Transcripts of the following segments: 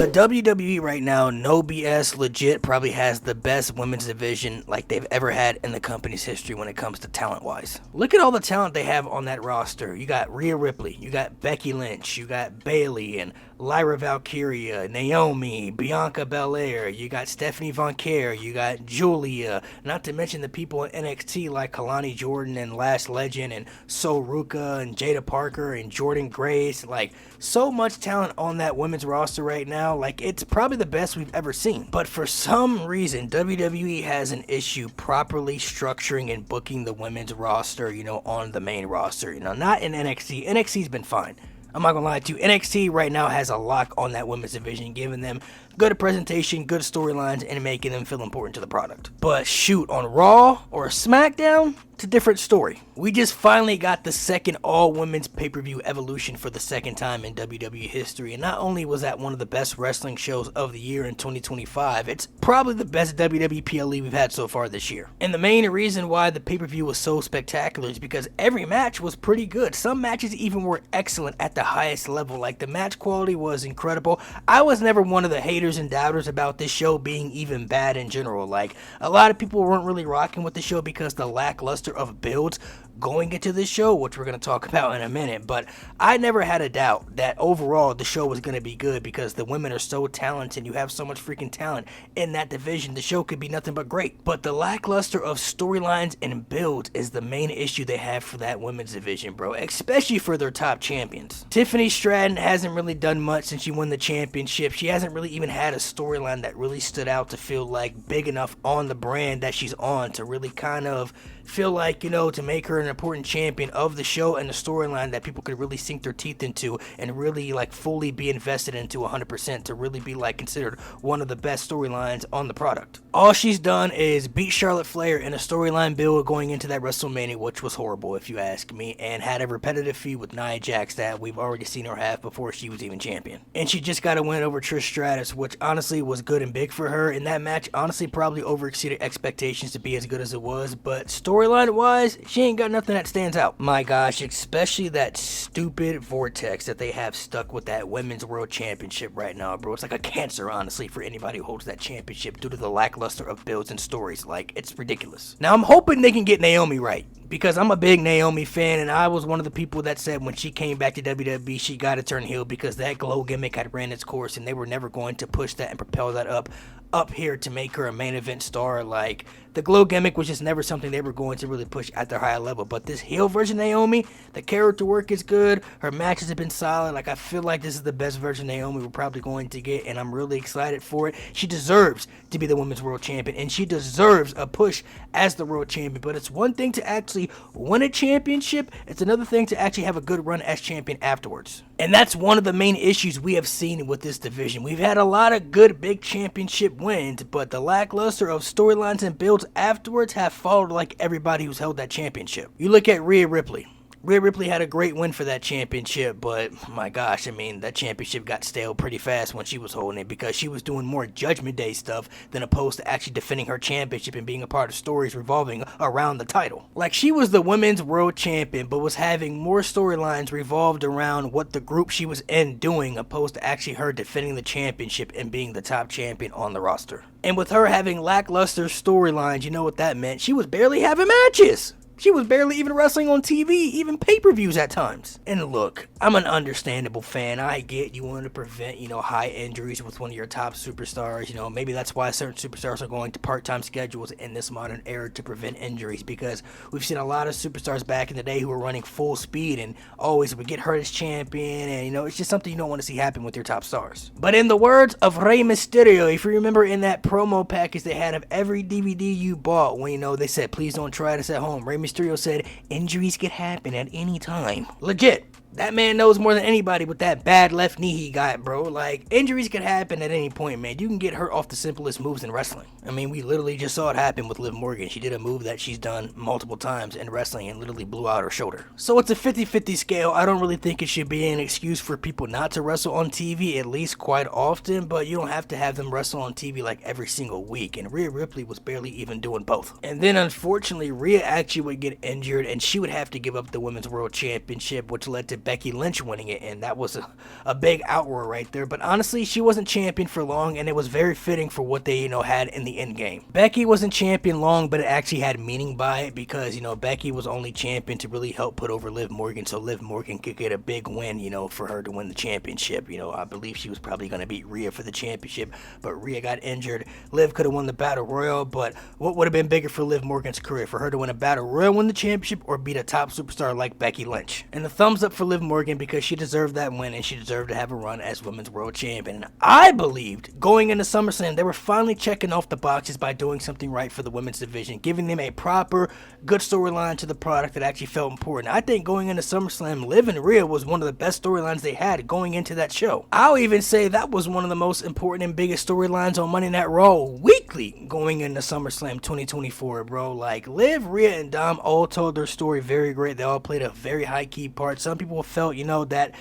The WWE right now, no BS, legit, probably has the best women's division like they've ever had in the company's history when it comes to talent-wise. Look at all the talent they have on that roster. You got Rhea Ripley, you got Becky Lynch, you got Bayley and Lyra Valkyria, Naomi, Bianca Belair, you got Stephanie Von Care, you got Julia, not to mention the people in NXT like Kalani Jordan and Last Legend and So Ruka and Jada Parker and Jordan Grace. Like, so much talent on that women's roster right now. Like, it's probably the best we've ever seen. But for some reason, WWE has an issue properly structuring and booking the women's roster, on the main roster. Not in NXT. NXT's been fine. I'm not gonna lie to you, NXT right now has a lock on that women's division, giving them good presentation, good storylines, and making them feel important to the product. But shoot, on Raw or SmackDown, it's a different story. We just finally got the second all-women's pay-per-view Evolution for the second time in WWE history, and not only was that one of the best wrestling shows of the year in 2025, it's probably the best WWE PLE we've had so far this year. And the main reason why the pay-per-view was so spectacular is because every match was pretty good. Some matches even were excellent at the highest level. Like, the match quality was incredible. I was never one of the haters and doubters about this show being even bad in general. Like, a lot of people weren't really rocking with the show because the lackluster of builds going into this show, which we're going to talk about in a minute, but I never had a doubt that overall the show was going to be good because the women are so talented. You have so much freaking talent in that division. The show could be nothing but great. But the lackluster of storylines and builds is the main issue they have for that women's division, bro, especially for their top champions. Tiffany Stratton hasn't really done much since she won the championship. She hasn't really even had a storyline that really stood out to feel like big enough on the brand that she's on to really kind of feel like, to make her an important champion of the show and the storyline that people could really sink their teeth into and really like fully be invested into 100% to really be like considered one of the best storylines on the product. All she's done is beat Charlotte Flair in a storyline build going into that WrestleMania, which was horrible if you ask me, and had a repetitive feud with Nia Jax that we've already seen her have before she was even champion. And she just got a win over Trish Stratus, which honestly was good and big for her, and that match honestly probably overexceeded expectations to be as good as it was, but storyline wise, she ain't got nothing that stands out. My gosh, especially that stupid vortex that they have stuck with that women's world championship right now, bro. It's like a cancer, honestly, for anybody who holds that championship due to the lackluster of builds and stories. Like, it's ridiculous. Now, I'm hoping they can get Naomi right, because I'm a big Naomi fan, and I was one of the people that said when she came back to WWE, she got to turn heel because that glow gimmick had ran its course, and they were never going to push that and propel that up here to make her a main event star. Like, the glow gimmick was just never something they were going to really push at their higher level. But this heel version of Naomi, the character work is good. Her matches have been solid. Like, I feel like this is the best version of Naomi we're probably going to get, and I'm really excited for it. She deserves to be the women's world champion, and she deserves a push as the world champion. But it's one thing to actually win a championship. It's another thing to actually have a good run as champion afterwards. And that's one of the main issues we have seen with this division. We've had a lot of good big championship wins, but the lackluster of storylines and builds afterwards have followed like everybody who's held that championship. You look at Rhea Ripley. Rhea Ripley had a great win for that championship, but my gosh, I mean, that championship got stale pretty fast when she was holding it because she was doing more Judgment Day stuff than opposed to actually defending her championship and being a part of stories revolving around the title. Like, she was the women's world champion, but was having more storylines revolved around what the group she was in doing opposed to actually her defending the championship and being the top champion on the roster. And with her having lackluster storylines, you know what that meant? She was barely having matches. She was barely even wrestling on TV, even pay-per-views at times. And look, I'm an understandable fan. I get you want to prevent, high injuries with one of your top superstars. Maybe that's why certain superstars are going to part-time schedules in this modern era to prevent injuries, because we've seen a lot of superstars back in the day who were running full speed and always would get hurt as champion, and it's just something you don't want to see happen with your top stars. But in the words of Rey Mysterio, if you remember in that promo package they had of every DVD you bought, when they said please don't try this at home, Rey Mysterio said injuries could happen at any time. Legit. That man knows more than anybody with that bad left knee he got, bro. Like, injuries could happen at any point, man. You can get hurt off the simplest moves in wrestling. I mean, we literally just saw it happen with Liv Morgan. She did a move that she's done multiple times in wrestling and literally blew out her shoulder. So it's a 50-50 scale. I don't really think it should be an excuse for people not to wrestle on TV, at least quite often, but you don't have to have them wrestle on TV like every single week, and Rhea Ripley was barely even doing both. And then, unfortunately, Rhea actually would get injured, and she would have to give up the Women's World Championship, which led to Becky Lynch winning it, and that was a big outroar right there. But honestly, she wasn't champion for long, and it was very fitting for what they, had in the end game. Becky wasn't champion long, but it actually had meaning by it because, Becky was only champion to really help put over Liv Morgan, so Liv Morgan could get a big win, for her to win the championship. I believe she was probably going to beat Rhea for the championship, but Rhea got injured. Liv could have won the Battle Royal, but what would have been bigger for Liv Morgan's career? For her to win a Battle Royal, win the championship, or beat a top superstar like Becky Lynch? And a thumbs up for Liv Morgan because she deserved that win and she deserved to have a run as Women's World Champion. And I believed going into SummerSlam, they were finally checking off the boxes by doing something right for the women's division, giving them a proper, good storyline to the product that actually felt important. I think going into SummerSlam, Liv and Rhea was one of the best storylines they had going into that show. I'll even say that was one of the most important and biggest storylines on Monday Night Raw weekly going into SummerSlam 2024, bro. Like, Liv, Rhea, and Dom all told their story very great. They all played a very high-key part. Some people felt, that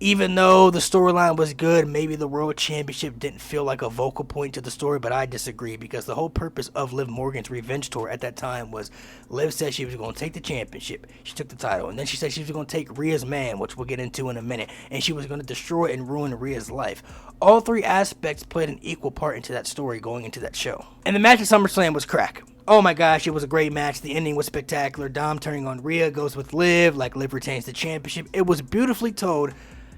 even though the storyline was good, maybe the World Championship didn't feel like a vocal point to the story, but I disagree because the whole purpose of Liv Morgan's revenge tour at that time was Liv said she was going to take the championship. She took the title, and then she said she was going to take Rhea's man, which we'll get into in a minute, and she was going to destroy and ruin Rhea's life. All three aspects played an equal part into that story going into that show. And the match at SummerSlam was crack. Oh my gosh, it was a great match. The ending was spectacular. Dom turning on Rhea goes with Liv, like Liv retains the championship. It was beautifully told.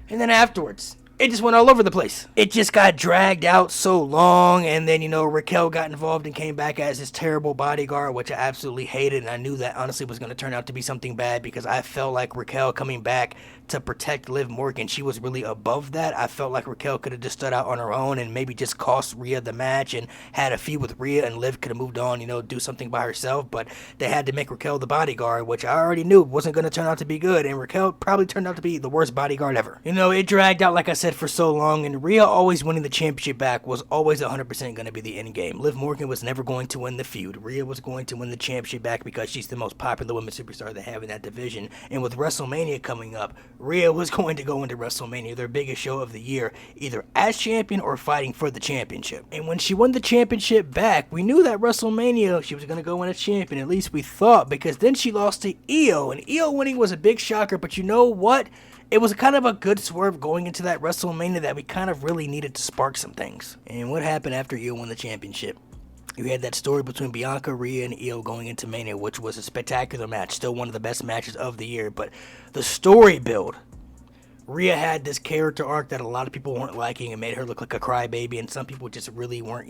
And then afterwards, it just went all over the place. It just got dragged out so long, and then, Raquel got involved and came back as his terrible bodyguard, which I absolutely hated, and I knew that honestly was going to turn out to be something bad because I felt like Raquel coming back to protect Liv Morgan, she was really above that. I felt like Raquel could have just stood out on her own and maybe just cost Rhea the match and had a feud with Rhea, and Liv could have moved on, do something by herself, but they had to make Raquel the bodyguard, which I already knew wasn't going to turn out to be good, and Raquel probably turned out to be the worst bodyguard ever. It dragged out, like I said, for so long, and Rhea always winning the championship back was always 100% going to be the end game. Liv Morgan was never going to win the feud. Rhea was going to win the championship back because she's the most popular women's superstar they have in that division, and with WrestleMania coming up, Rhea was going to go into WrestleMania, their biggest show of the year, either as champion or fighting for the championship. And when she won the championship back, we knew that WrestleMania she was going to go in as champion, at least we thought, because then she lost to Io, and Io winning was a big shocker, but you know what? It was kind of a good swerve going into that WrestleMania that we kind of really needed to spark some things. And what happened after Io won the championship? You had that story between Bianca, Rhea, and Io going into Mania, which was a spectacular match, still one of the best matches of the year, but the story build, Rhea had this character arc that a lot of people weren't liking and made her look like a crybaby, and some people just really weren't,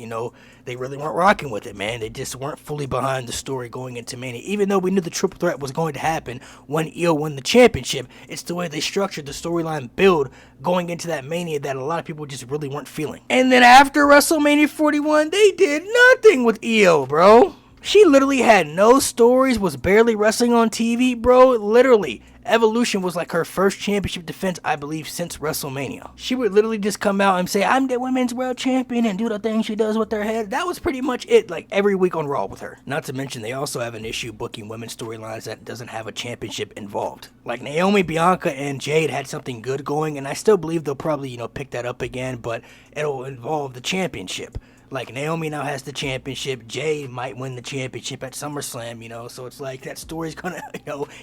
they really weren't rocking with it, man. They just weren't fully behind the story going into Mania. Even though we knew the triple threat was going to happen when Io won the championship, it's the way they structured the storyline build going into that Mania that a lot of people just really weren't feeling. And then after WrestleMania 41, they did nothing with Io, bro. She literally had no stories, was barely wrestling on TV, bro. Literally. Evolution was like her first championship defense, I believe, since WrestleMania. She would literally just come out and say, I'm the women's world champion, and do the thing she does with her head. That was pretty much it, like every week on Raw with her. Not to mention, they also have an issue booking women's storylines that doesn't have a championship involved. Like Naomi, Bianca, and Jade had something good going, and I still believe they'll probably, pick that up again, but it'll involve the championship. Like, Naomi now has the championship. Jade might win the championship at SummerSlam, so it's like that story's gonna,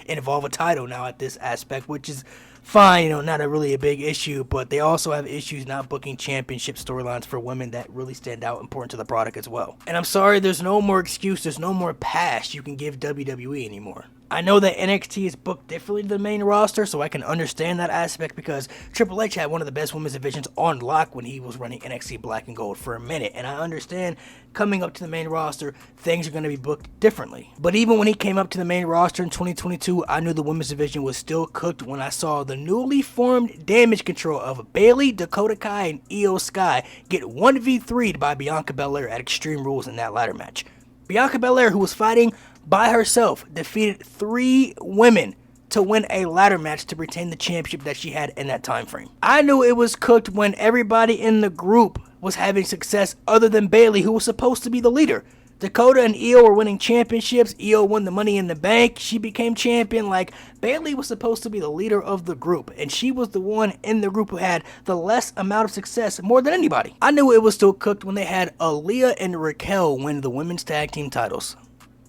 involve a title now at this aspect, which is fine, not a big issue, but they also have issues not booking championship storylines for women that really stand out important to the product as well. And I'm sorry, there's no more excuse, there's no more pass you can give WWE anymore. I know that NXT is booked differently to the main roster, so I can understand that aspect because Triple H had one of the best women's divisions on lock when he was running NXT Black and Gold for a minute, and I understand coming up to the main roster, things are going to be booked differently. But even when he came up to the main roster in 2022, I knew the women's division was still cooked when I saw the newly formed Damage Control of Bayley, Dakota Kai, and Io Sky get 1v3'd by Bianca Belair at Extreme Rules in that ladder match. Bianca Belair, who was fighting by herself, defeated 3 women to win a ladder match to retain the championship that she had in that time frame. I knew it was cooked when everybody in the group was having success other than Bayley, who was supposed to be the leader. Dakota and Io were winning championships. Io won the Money in the Bank. She became champion. Like, Bayley was supposed to be the leader of the group, and she was the one in the group who had the less amount of success more than anybody. I knew it was still cooked when they had Aaliyah and Raquel win the women's tag team titles.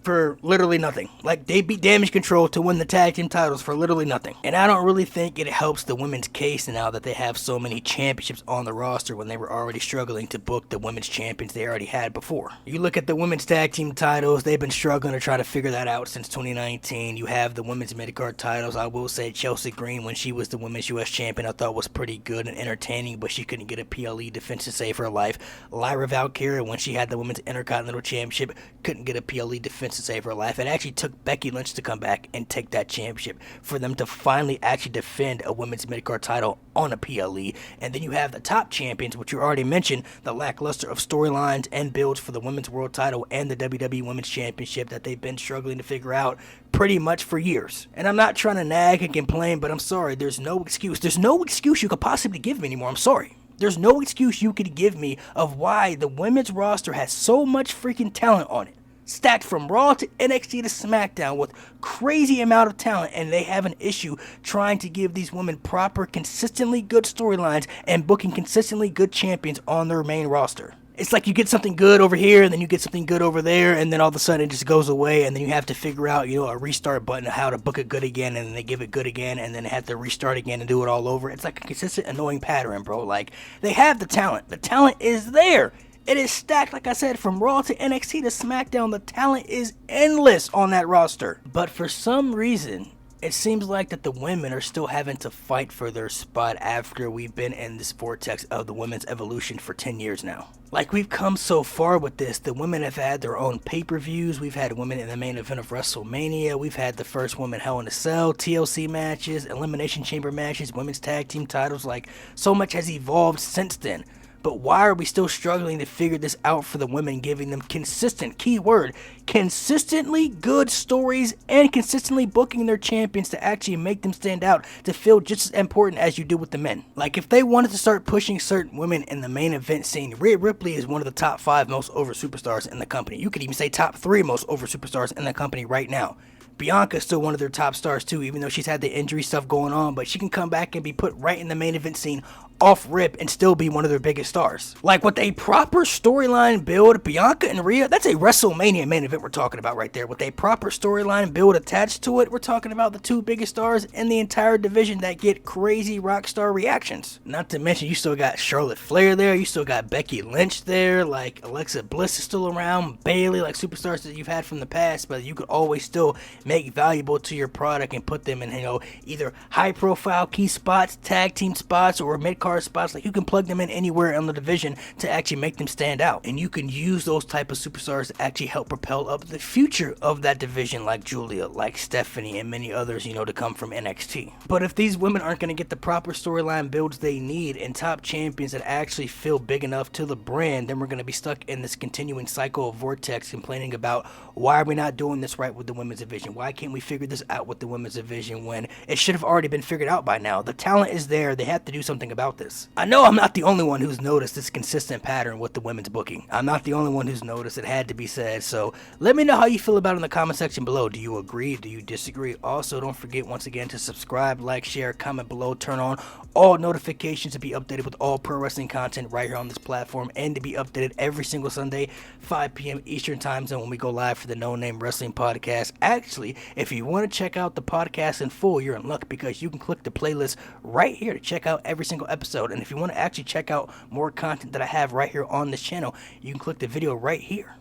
for literally nothing. Like, they beat Damage Control to win the tag team titles for literally nothing. And I don't really think it helps the women's case now that they have so many championships on the roster when they were already struggling to book the women's champions they already had before. You look at the women's tag team titles, they've been struggling to try to figure that out since 2019. You have the women's mid-card titles. I will say Chelsea Green, when she was the women's U.S. champion, I thought was pretty good and entertaining, but she couldn't get a PLE defense to save her life. Lyra Valkyria, when she had the women's Intercontinental Championship, couldn't get a PLE defense to save her life. It actually took Becky Lynch to come back and take that championship for them to finally actually defend a women's mid-card title on a PLE. And then you have the top champions, which you already mentioned, the lackluster of storylines and builds for the women's world title and the WWE Women's Championship that they've been struggling to figure out pretty much for years. And I'm not trying to nag and complain, but I'm sorry, there's no excuse. There's no excuse you could possibly give me anymore. I'm sorry. There's no excuse you could give me of why the women's roster has so much freaking talent on it. Stacked from Raw to NXT to SmackDown with crazy amount of talent, and they have an issue trying to give these women proper, consistently good storylines and booking consistently good champions on their main roster. It's like you get something good over here, and then you get something good over there, and then all of a sudden it just goes away, and then you have to figure out, a restart button of how to book it good again, and then they give it good again, and then they have to restart again and do it all over. It's like a consistent, annoying pattern, bro. Like, they have the talent. The talent is there. It is stacked, like I said, from Raw to NXT to SmackDown. The talent is endless on that roster. But for some reason, it seems like that the women are still having to fight for their spot after we've been in this vortex of the women's evolution for 10 years now. Like, we've come so far with this. The women have had their own pay-per-views. We've had women in the main event of WrestleMania. We've had the first women Hell in a Cell, TLC matches, Elimination Chamber matches, women's tag team titles. Like, so much has evolved since then. But why are we still struggling to figure this out for the women, giving them consistent, keyword, consistently good stories and consistently booking their champions to actually make them stand out, to feel just as important as you do with the men? Like, if they wanted to start pushing certain women in the main event scene, Rhea Ripley is one of the top 5 most over superstars in the company. You could even say top 3 most over superstars in the company right now. Bianca is still one of their top stars too, even though she's had the injury stuff going on, but she can come back and be put right in the main event scene off rip and still be one of their biggest stars. Like, with a proper storyline build, Bianca and Rhea, that's a WrestleMania main event we're talking about right there. With a proper storyline build attached to it, we're talking about the 2 biggest stars in the entire division that get crazy rock star reactions. Not to mention, you still got Charlotte Flair there, you still got Becky Lynch there, like Alexa Bliss is still around, Bayley, like superstars that you've had from the past, but you could always still make valuable to your product and put them in, either high profile key spots, tag team spots, or mid-card spots. Like, you can plug them in anywhere in the division to actually make them stand out, and you can use those type of superstars to actually help propel up the future of that division, like Julia, like Stephanie, and many others, to come from NXT. But if these women aren't going to get the proper storyline builds they need and top champions that actually feel big enough to the brand, then we're going to be stuck in this continuing cycle of vortex, complaining about why are we not doing this right with the women's division? Why can't we figure this out with the women's division when it should have already been figured out by now? The talent is there. They have to do something about this. I know I'm not the only one who's noticed this consistent pattern with the women's booking. I'm not the only one who's noticed. It had to be said. So let me know how you feel about it in the comment section below. Do you agree? Do you disagree? Also, don't forget once again to subscribe, like, share, comment below, turn on all notifications to be updated with all pro wrestling content right here on this platform, and to be updated every single Sunday, 5 p.m. Eastern Time Zone, when we go live for the No Name Wrestling Podcast. Actually, if you want to check out the podcast in full, you're in luck, because you can click the playlist right here to check out every single episode. And if you want to actually check out more content that I have right here on this channel, you can click the video right here.